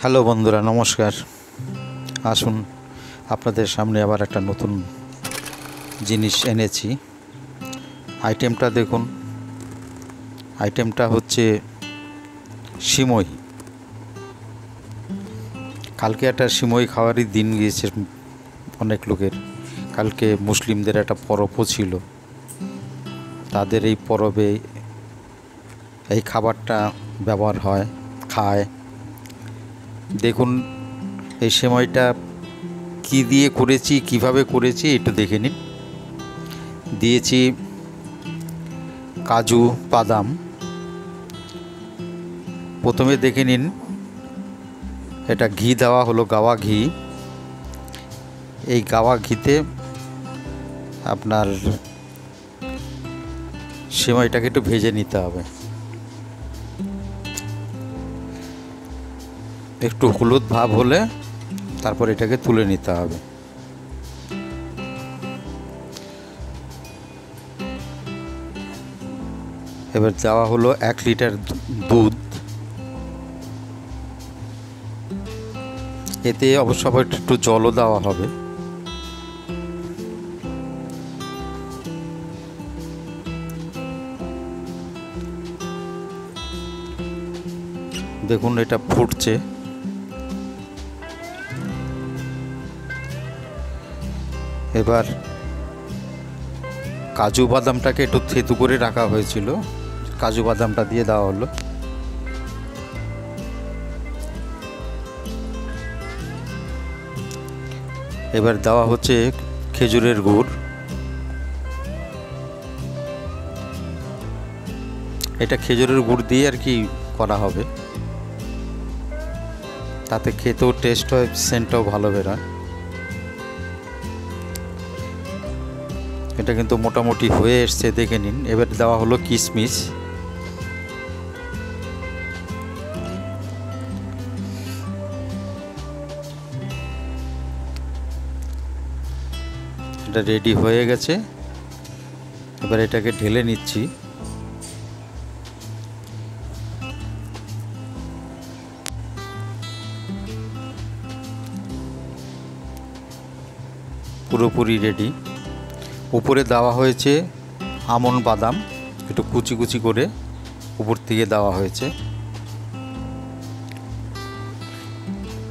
Hello বন্ধুরা, নমস্কার। আসুন আপনাদের সামনে আবার একটা নতুন জিনিস এনেছি। আইটেমটা দেখুন। আইটেমটা হচ্ছে সিমই। কালকে একটা সিমই খাওয়ারই দিন গিয়েছে অনেক লোকের। কালকে মুসলিমদের একটা পরবও ছিল। তাদের এই পরবে এই খাবারটা ব্যবহার হয়, খায়। দেখুন এই সিমইটা কি দিয়ে করেছি, কিভাবে করেছি একটু দেখে নিন। দিয়েছি কাজু, বাদাম। প্রথমে দেখে নিন, এটা ঘি দেওয়া হলো, গাওয়া ঘি। এই গাওয়া ঘিতে আপনার সিমইটাকে একটু ভেজে নিতে হবে। একটু হলুদ ভাব হলে তারপর এটাকে তুলে নিতে হবে। এবার দেওয়া হলো 1 লিটার দুধ। এতে অবশ্য একটু জলও দেওয়া হবে। দেখুন এটা ফুটছে। এবার কাজু বাদামটাকে একটু থেতু করে রাখা হয়েছিল, কাজু বাদামটা দিয়ে দেওয়া হলো। এবার দেওয়া হচ্ছে খেজুরের গুড়। এটা খেজুরের গুড় দিয়ে আর কি করা হবে, তাতে খেতেও টেস্ট হয়, সেন্টটাও ভালো বেরোয়। এটা কিন্তু মোটামুটি হয়ে এসছে, দেখে নিন। এবার দেওয়া হলো কিশমিশ। এটা রেডি হয়ে গেছে। এবার এটাকে ঢেলে নিচ্ছি। পুরোপুরি রেডি। উপরে দেওয়া হয়েছে আমন্ড বাদাম, একটু কুচি কুচি করে উপর থেকে দেওয়া হয়েছে।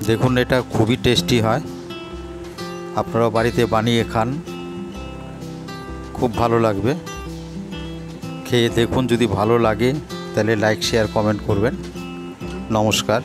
দেখুন এটা খুবই টেস্টি হয়। আপনারাও বাড়িতে বানিয়ে খান, খুব ভালো লাগবে। খেয়ে দেখুন, যদি ভালো লাগে তাহলে লাইক, শেয়ার, কমেন্ট করবেন। নমস্কার।